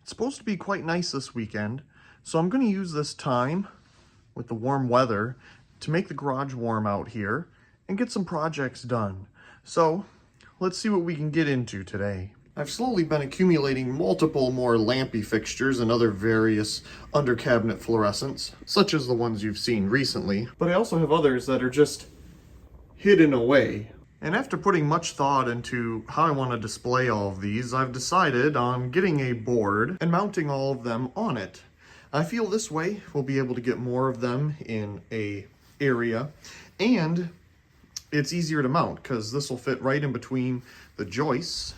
It's supposed to be quite nice this weekend, so I'm going to use this time with the warm weather to make the garage warm out here and get some projects done. So let's see what we can get into today. I've slowly been accumulating multiple more lampy fixtures and other various under cabinet fluorescents, such as the ones you've seen recently, but I also have others that are just hidden away. And after putting much thought into how I want to display all of these, I've decided on getting a board and mounting all of them on it. I feel this way we'll be able to get more of them in a area, and it's easier to mount because this will fit right in between the joists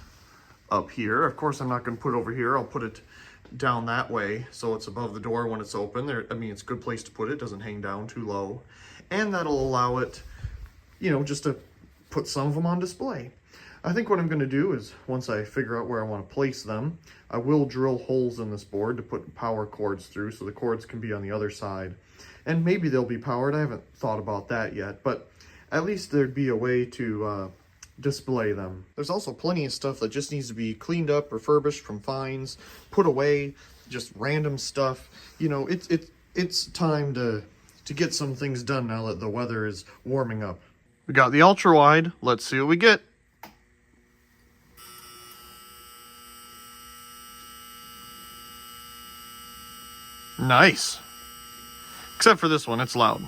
up here. Of course, I'm not going to put it over here. I'll put it down that way so it's above the door when it's open. There, I mean, it's a good place to put it. It doesn't hang down too low, and that'll allow it, you know, just to put some of them on display. I think what I'm going to do is, once I figure out where I want to place them, I will drill holes in this board to put power cords through so the cords can be on the other side. And maybe they'll be powered. I haven't thought about that yet, but at least there'd be a way to display them. There's also plenty of stuff that just needs to be cleaned up, refurbished from finds, put away, just random stuff. You know, it's time to get some things done now that the weather is warming up. We got the ultra wide. Let's see what we get. Nice. Except for this one, it's loud.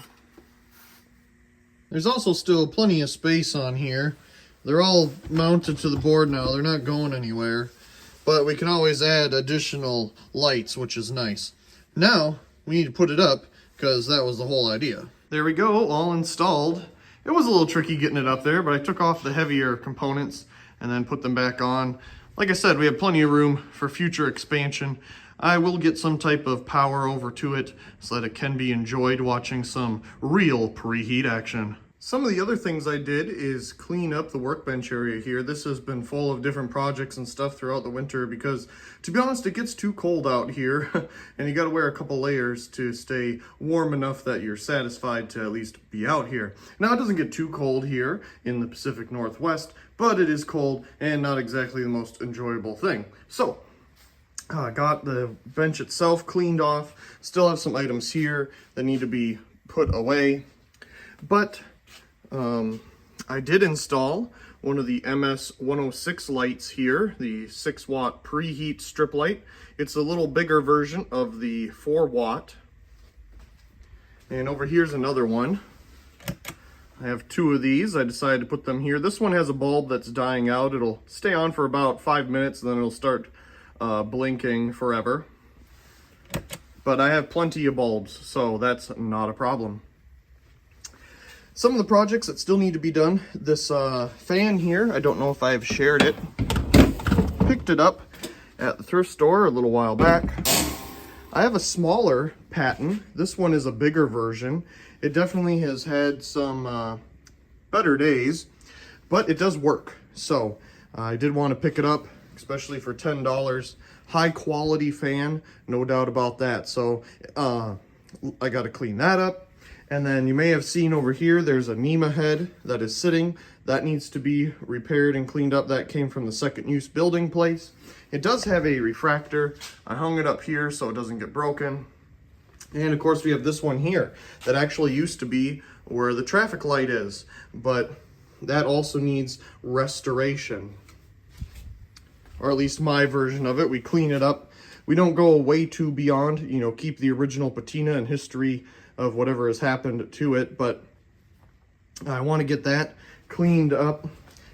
There's also still plenty of space on here. They're all mounted to the board now. They're not going anywhere. But we can always add additional lights, which is nice. Now, we need to put it up because that was the whole idea. There we go, all installed. It was a little tricky getting it up there, but I took off the heavier components and then put them back on. Like I said, we have plenty of room for future expansion. I will get some type of power over to it so that it can be enjoyed watching some real preheat action. Some of the other things I did is clean up the workbench area here. This has been full of different projects and stuff throughout the winter because, to be honest, it gets too cold out here and you got to wear a couple layers to stay warm enough that you're satisfied to at least be out here. Now, it doesn't get too cold here in the Pacific Northwest, but it is cold and not exactly the most enjoyable thing. So, I got the bench itself cleaned off. Still have some items here that need to be put away, but I did install one of the MS-106 lights here, the 6-watt preheat strip light. It's a little bigger version of the 4-watt. And over here's another one. I have two of these. I decided to put them here. This one has a bulb that's dying out. It'll stay on for about 5 minutes, and then it'll start blinking forever. But I have plenty of bulbs, so that's not a problem. Some of the projects that still need to be done, this fan here, I don't know if I've shared it. Picked it up at the thrift store a little while back. I have a smaller Patton. This one is a bigger version. It definitely has had some better days, but it does work. So I did want to pick it up, especially for $10. High quality fan, no doubt about that. So I got to clean that up. And then you may have seen over here, there's a NEMA head that is sitting. That needs to be repaired and cleaned up. That came from the second use building place. It does have a refractor. I hung it up here so it doesn't get broken. And of course we have this one here that actually used to be where the traffic light is, but that also needs restoration. Or at least my version of it. We clean it up. We don't go way too beyond, you know, keep the original patina and history of whatever has happened to it, but I want to get that cleaned up.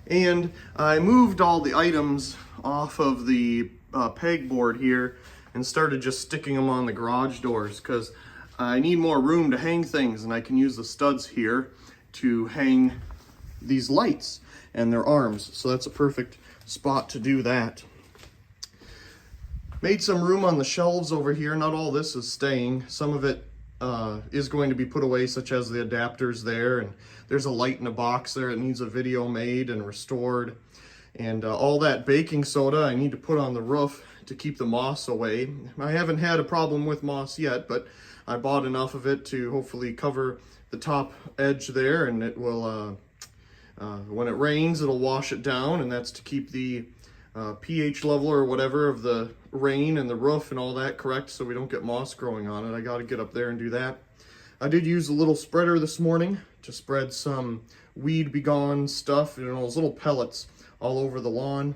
And I moved all the items off of the pegboard here and started just sticking them on the garage doors because I need more room to hang things, and I can use the studs here to hang these lights and their arms. So that's a perfect spot to do that. Made some room on the shelves over here. Not all this is staying. Some of it is going to be put away, such as the adapters there, and there's a light in a box there that needs a video made and restored, and all that baking soda I need to put on the roof to keep the moss away. I haven't had a problem with moss yet, but I bought enough of it to hopefully cover the top edge there, and it will when it rains it'll wash it down, and that's to keep the pH level or whatever of the rain and the roof and all that correct so we don't get moss growing on it. I got to get up there and do that. I did use a little spreader this morning to spread some weed begone stuff, you know, those little pellets all over the lawn.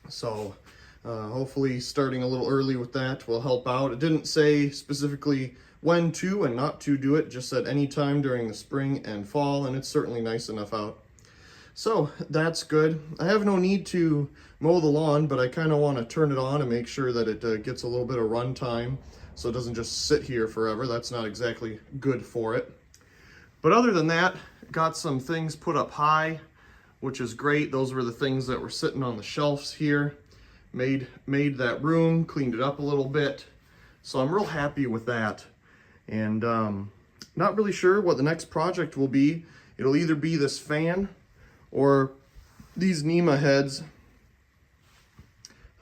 So hopefully starting a little early with that will help out. It didn't say specifically when to and not to do it, just said any time during the spring and fall, and it's certainly nice enough out. So that's good. I have no need to mow the lawn, but I kind of want to turn it on and make sure that it gets a little bit of run time so it doesn't just sit here forever. That's not exactly good for it. But other than that, got some things put up high, which is great. Those were the things that were sitting on the shelves here. Made that room, cleaned it up a little bit. So I'm real happy with that. And not really sure what the next project will be. It'll either be this fan or these NEMA heads.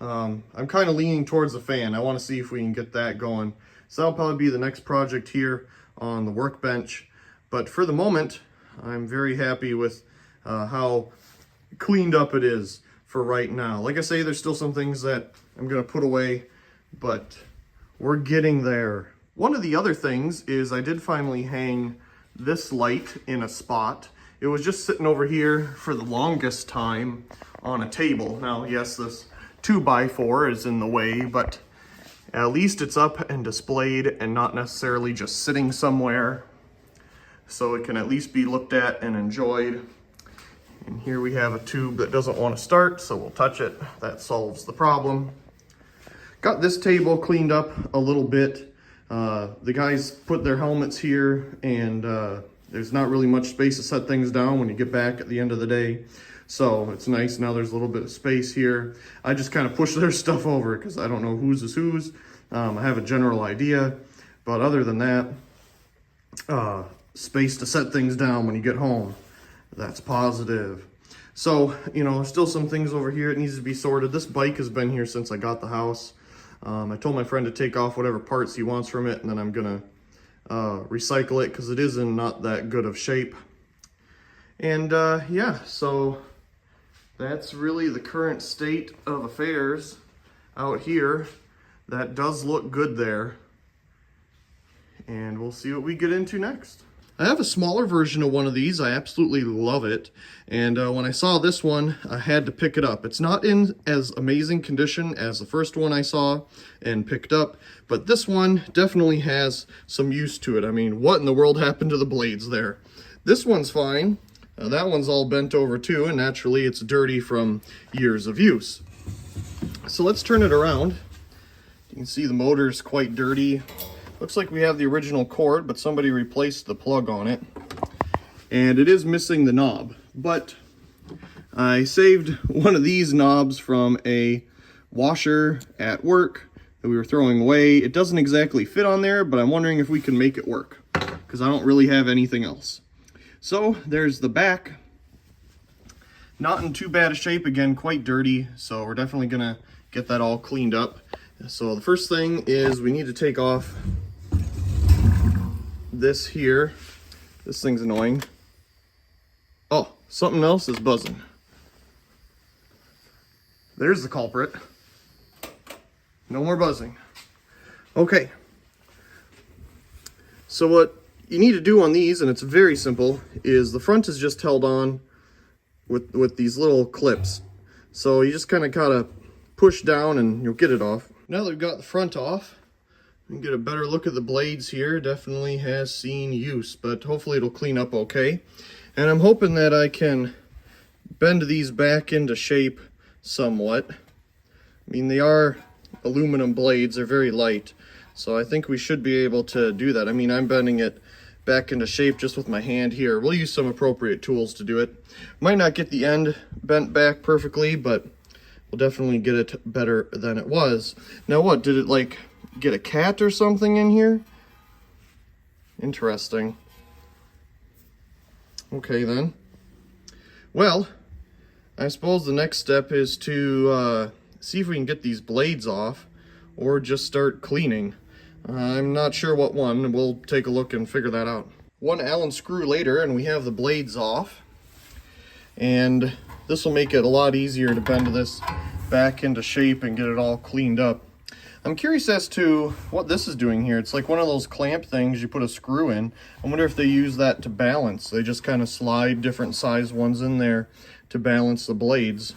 I'm kind of leaning towards the fan. I want to see if we can get that going. So that'll probably be the next project here on the workbench. But for the moment, I'm very happy with how cleaned up it is for right now. Like I say, there's still some things that I'm going to put away, but we're getting there. One of the other things is I did finally hang this light in a spot. It was just sitting over here for the longest time on a table. Now, yes, this 2x4 is in the way, but at least it's up and displayed and not necessarily just sitting somewhere. So it can at least be looked at and enjoyed. And here we have a tube that doesn't want to start, so we'll touch it. That solves the problem. Got this table cleaned up a little bit. The guys put their helmets here, and there's not really much space to set things down when you get back at the end of the day. So it's nice. Now there's a little bit of space here. I just kind of push their stuff over because I don't know whose is whose. I have a general idea, but other than that, space to set things down when you get home. That's positive. So, you know, still some things over here. It needs to be sorted. This bike has been here since I got the house. I told my friend to take off whatever parts he wants from it, and then I'm gonna recycle it because it is in not that good of shape. And yeah, so that's really the current state of affairs out here. That does look good there. And we'll see what we get into next. I have a smaller version of one of these. I absolutely love it. And when I saw this one, I had to pick it up. It's not in as amazing condition as the first one I saw and picked up, but this one definitely has some use to it. I mean, what in the world happened to the blades there? This one's fine. That one's all bent over too, and naturally it's dirty from years of use. So let's turn it around. You can see the motor's quite dirty. Looks like we have the original cord, but somebody replaced the plug on it. And it is missing the knob. But I saved one of these knobs from a washer at work that we were throwing away. It doesn't exactly fit on there, but I'm wondering if we can make it work, because I don't really have anything else. So there's the back. Not in too bad a shape, again, quite dirty. So we're definitely gonna get that all cleaned up. So the first thing is we need to take off this here. This thing's annoying. Oh, something else is buzzing. There's the culprit. No more buzzing. Okay. So what you need to do on these, and it's very simple, is the front is just held on with these little clips. So you just kind of gotta push down and you'll get it off. Now that we've got the front off, we can get a better look at the blades here. Definitely has seen use, but hopefully it'll clean up okay. And I'm hoping that I can bend these back into shape somewhat. I mean, they are aluminum blades, they're very light, so I think we should be able to do that. I mean, I'm bending it back into shape just with my hand here. We'll use some appropriate tools to do it. Might not get the end bent back perfectly, but we'll definitely get it better than it was. Now what, did it like get a cat or something in here? Interesting. Okay then. Well, I suppose the next step is to see if we can get these blades off or just start cleaning. I'm not sure what one. We'll take a look and figure that out. One Allen screw later and we have the blades off. And this will make it a lot easier to bend this back into shape and get it all cleaned up. I'm curious as to what this is doing here. It's like one of those clamp things you put a screw in. I wonder if they use that to balance. They just kind of slide different size ones in there to balance the blades.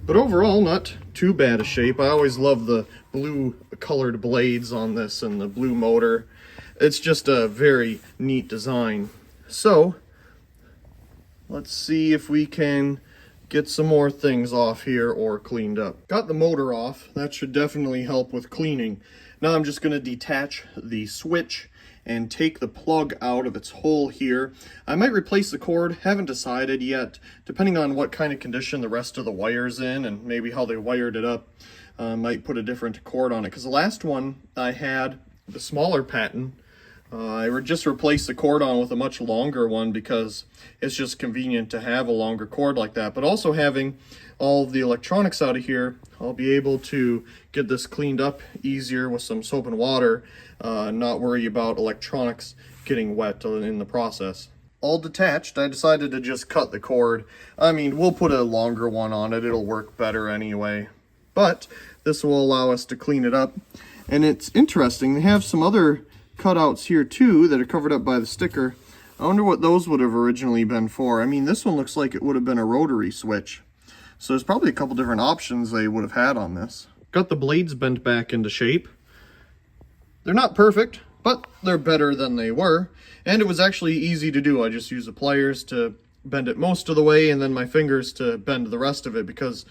But overall, not too bad a shape. I always love the blue colored blades on this and the blue motor. It's just a very neat design. So let's see if we can get some more things off here or cleaned up. Got the motor off. That should definitely help with cleaning. Now I'm just going to detach the switch and take the plug out of its hole here. I might replace the cord, haven't decided yet, depending on what kind of condition the rest of the wire's in and maybe how they wired it up. Might put a different cord on it, because the last one I had, the smaller Patton, I would just replace the cord on with a much longer one because it's just convenient to have a longer cord like that. But also having all of the electronics out of here, I'll be able to get this cleaned up easier with some soap and water, not worry about electronics getting wet in the process. All detached, I decided to just cut the cord. I mean, we'll put a longer one on it, it'll work better anyway. But this will allow us to clean it up. And it's interesting, they have some other cutouts here too that are covered up by the sticker. I wonder what those would have originally been for. I mean, this one looks like it would have been a rotary switch. So there's probably a couple different options they would have had on this. Got the blades bent back into shape. They're not perfect, but they're better than they were. And it was actually easy to do. I just used the pliers to bend it most of the way and then my fingers to bend the rest of it, because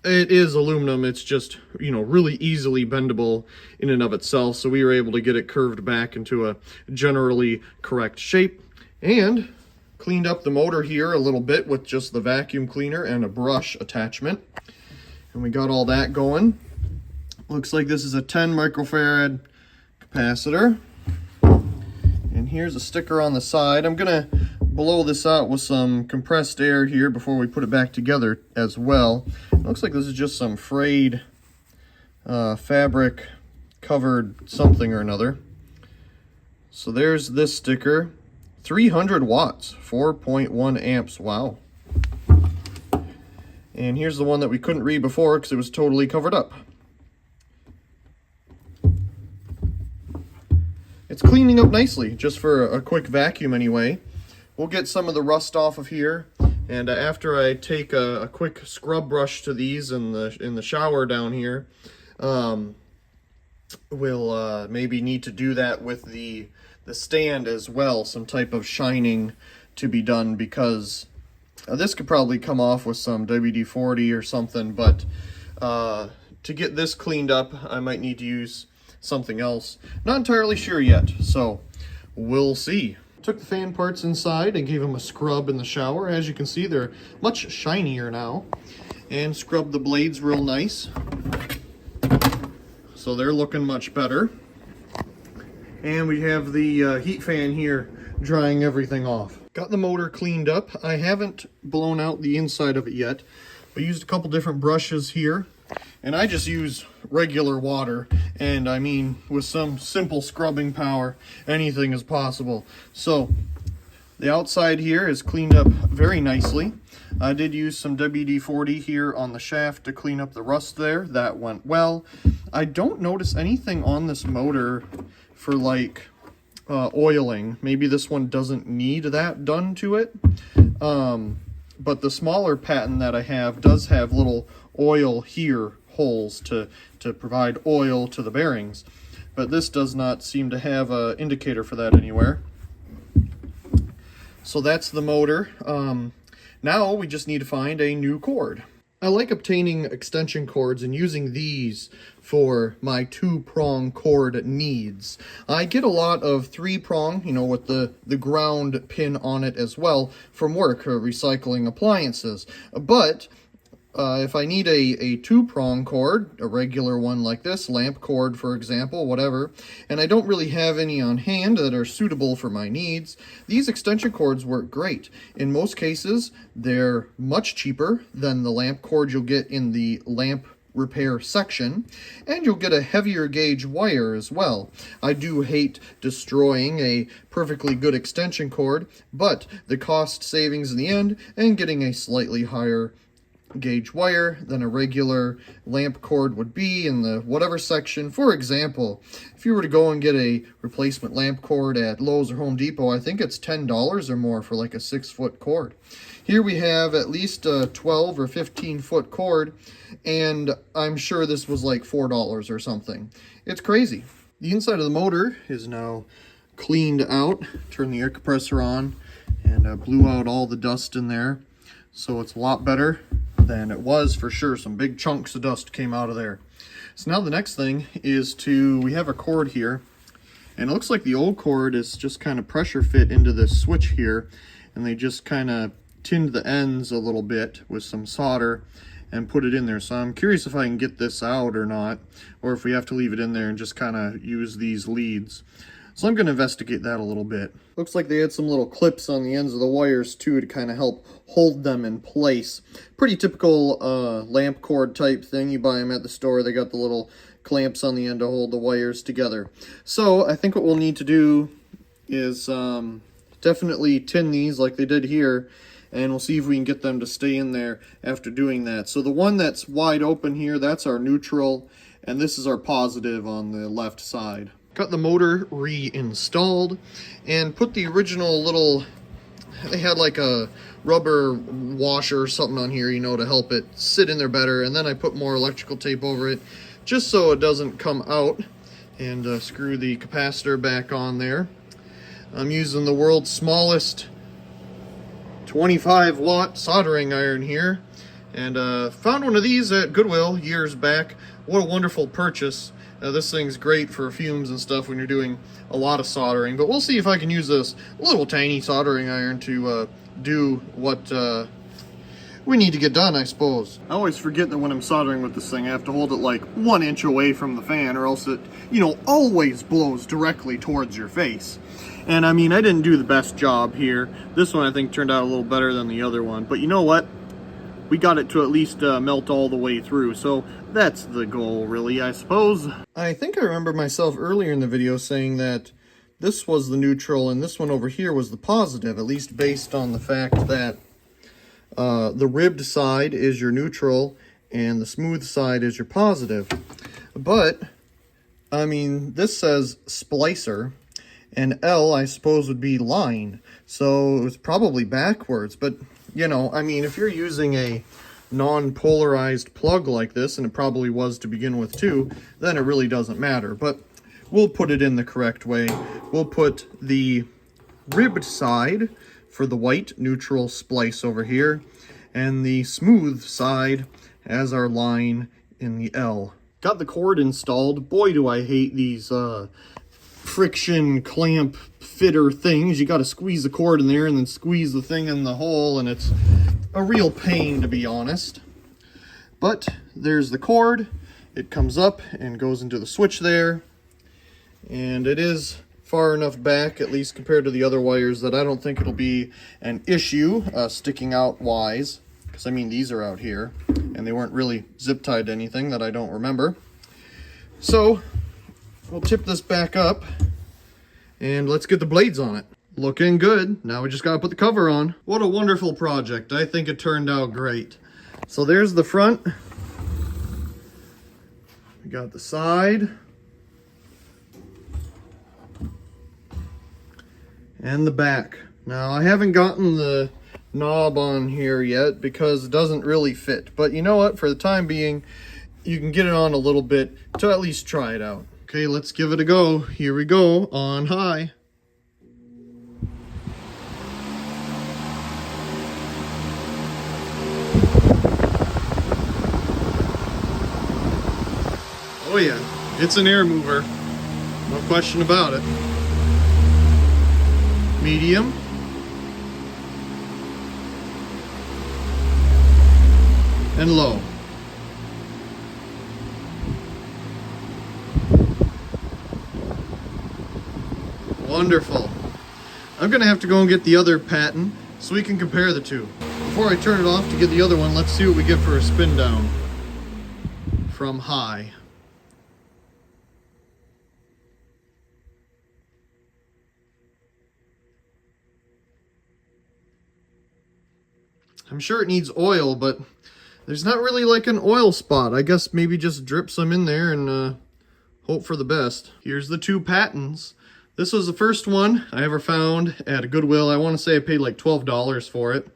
it is aluminum. It's just, you know, really easily bendable in and of itself. So we were able to get it curved back into a generally correct shape, and cleaned up the motor here a little bit with just the vacuum cleaner and a brush attachment. And we got all that going. Looks like this is a 10 microfarad capacitor. And here's a sticker on the side. I'm gonna blow this out with some compressed air here before we put it back together as well. It looks like this is just some frayed fabric covered something or another. So there's this sticker. 300 watts, 4.1 amps, wow. And here's the one that we couldn't read before because it was totally covered up. It's cleaning up nicely, just for a quick vacuum anyway. We'll get some of the rust off of here, and after I take a quick scrub brush to these in the shower down here, we'll maybe need to do that with the stand as well, some type of shining to be done, because this could probably come off with some WD-40 or something, but to get this cleaned up, I might need to use something else. Not entirely sure yet, so we'll see. Took the fan parts inside and gave them a scrub in the shower. As you can see, they're much shinier now. And scrubbed the blades real nice. So they're looking much better. And we have the heat fan here drying everything off. Got the motor cleaned up. I haven't blown out the inside of it yet. We used a couple different brushes here. And I just use regular water, and I mean, with some simple scrubbing power, anything is possible. So the outside here is cleaned up very nicely. I did use some WD-40 here on the shaft to clean up the rust there. That went well. I don't notice anything on this motor for like oiling. Maybe this one doesn't need that done to it. But the smaller Patton that I have does have little oil here holes to provide oil to the bearings, but this does not seem to have an indicator for that anywhere. So that's the motor. Now we just need to find a new cord. I like obtaining extension cords and using these for my 2-prong cord needs. I get a lot of 3-prong, you know, with the ground pin on it as well from work, recycling appliances. But if I need a 2-prong cord, a regular one like this, lamp cord for example, whatever, and I don't really have any on hand that are suitable for my needs, these extension cords work great. In most cases, they're much cheaper than the lamp cord you'll get in the lamp repair section, and you'll get a heavier gauge wire as well. I do hate destroying a perfectly good extension cord, but the cost savings in the end and getting a slightly higher gauge wire than a regular lamp cord would be in the whatever section. For example, if you were to go and get a replacement lamp cord at Lowe's or Home Depot, I think it's $10 or more for like a 6-foot cord. Here we have at least a 12 or 15-foot cord, and I'm sure this was like $4 or something. It's crazy. The inside of the motor is now cleaned out. Turn the air compressor on and blew out all the dust in there. So it's a lot better than it was for sure. Some big chunks of dust came out of there. So now the next thing is we have a cord here, and it looks like the old cord is just kind of pressure fit into this switch here, and they just kind of tinned the ends a little bit with some solder and put it in there. So I'm curious if I can get this out or not, or if we have to leave it in there and just kind of use these leads. So I'm going to investigate that a little bit. Looks like they had some little clips on the ends of the wires too to kind of help hold them in place. Pretty typical lamp cord type thing. You buy them at the store. They got the little clamps on the end to hold the wires together. So I think what we'll need to do is definitely tin these like they did here, and we'll see if we can get them to stay in there after doing that. So the one that's wide open here, that's our neutral, and this is our positive on the left side. Got the motor reinstalled and put the original little, they had like a rubber washer or something on here, you know, to help it sit in there better. And then I put more electrical tape over it just so it doesn't come out, and screw the capacitor back on there. I'm using the world's smallest 25-watt soldering iron here, and found one of these at Goodwill years back. What a wonderful purchase. This thing's great for fumes and stuff when you're doing a lot of soldering, but we'll see if I can use this little tiny soldering iron to do what we need to get done, I suppose. I always forget that when I'm soldering with this thing, I have to hold it like 1 inch away from the fan, or else it, you know, always blows directly towards your face. And I mean, I didn't do the best job here. This one I think turned out a little better than the other one, but you know what? We got it to at least melt all the way through, so that's the goal, really, I suppose. I think I remember myself earlier in the video saying that this was the neutral and this one over here was the positive, at least based on the fact that the ribbed side is your neutral and the smooth side is your positive. But, I mean, this says splicer, and L, I suppose, would be line, so it was probably backwards, but you know, I mean, if you're using a non-polarized plug like this, and it probably was to begin with too, then it really doesn't matter. But we'll put it in the correct way. We'll put the ribbed side for the white neutral splice over here, and the smooth side as our line in the L. Got the cord installed. Boy, do I hate these friction clamp fitter things. You got to squeeze the cord in there and then squeeze the thing in the hole, and it's a real pain, to be honest. But there's the cord. It comes up and goes into the switch there, and it is far enough back, at least compared to the other wires, that I don't think it'll be an issue sticking out wise, because I mean, these are out here and they weren't really zip tied to anything that I don't remember. So we'll tip this back up and let's get the blades on it. Looking good. Now we just gotta put the cover on. What a wonderful project. I think it turned out great. So there's the front. We got the side. And the back. Now I haven't gotten the knob on here yet because it doesn't really fit. But you know what? For the time being, you can get it on a little bit to at least try it out. Okay, let's give it a go. Here we go, on high. Oh yeah, it's an air mover. No question about it. Medium. And low. Wonderful. I'm gonna have to go and get the other Patton so we can compare the two. Before I turn it off to get the other one, let's see what we get for a spin down from high. I'm sure it needs oil, but there's not really like an oil spot. I guess maybe just drip some in there and hope for the best. Here's the two Pattons. This was the first one I ever found at a Goodwill. I want to say I paid like $12 for it.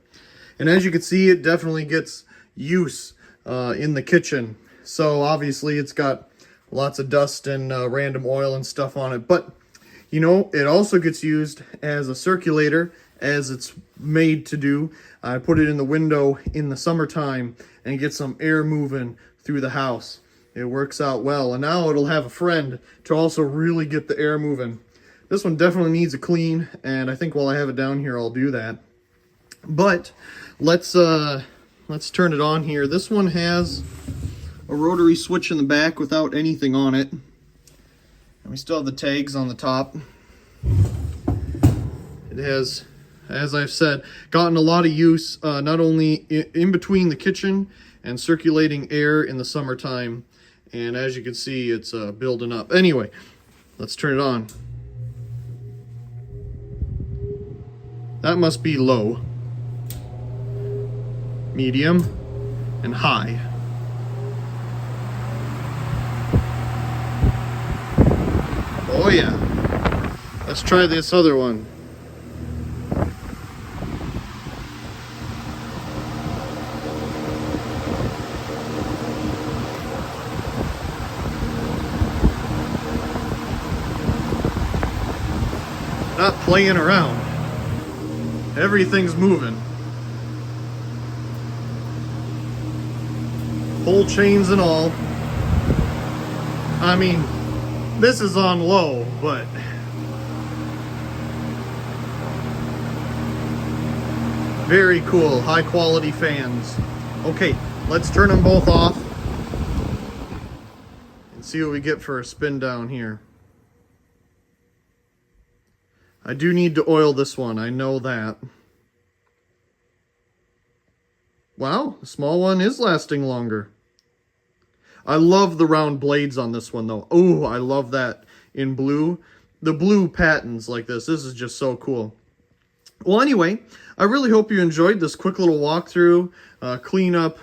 And as you can see, it definitely gets use in the kitchen. So obviously it's got lots of dust and random oil and stuff on it. But, you know, it also gets used as a circulator, as it's made to do. I put it in the window in the summertime and get some air moving through the house. It works out well. And now it'll have a friend to also really get the air moving. This one definitely needs a clean, and I think while I have it down here, I'll do that. But let's turn it on here. This one has a rotary switch in the back without anything on it. And we still have the tags on the top. It has, as I've said, gotten a lot of use, not only in between the kitchen and circulating air in the summertime. And as you can see, it's building up. Anyway, let's turn it on. That must be low, medium, and high. Oh yeah. Let's try this other one. Not playing around. Everything's moving. Pull chains and all. I mean, this is on low, but very cool, high quality fans. Okay, let's turn them both off and see what we get for a spin down here. I do need to oil this one, I know that. Wow, the small one is lasting longer. I love the round blades on this one though. Oh, I love that in blue. The blue Pattons like this. This is just so cool. Well, anyway, I really hope you enjoyed this quick little walkthrough, cleanup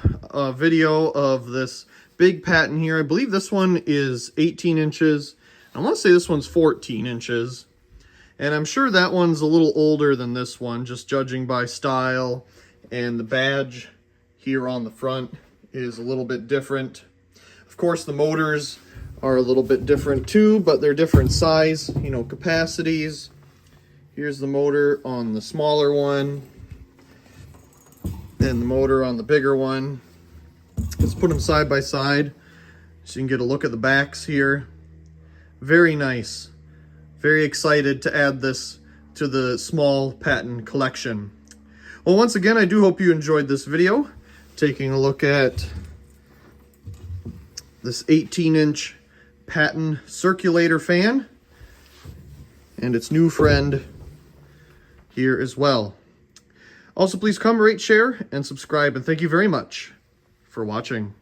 video of this big Patton here. I believe this one is 18 inches. I want to say this one's 14 inches. And I'm sure that one's a little older than this one, just judging by style. And the badge here on the front is a little bit different. Of course, the motors are a little bit different too, but they're different size, you know, capacities. Here's the motor on the smaller one, and the motor on the bigger one. Let's put them side by side so you can get a look at the backs here. Very nice. Very excited to add this to the small Patton collection. Well, once again, I do hope you enjoyed this video, taking a look at this 18-inch Patton circulator fan and its new friend here as well. Also, please comment, rate, share, and subscribe, and thank you very much for watching.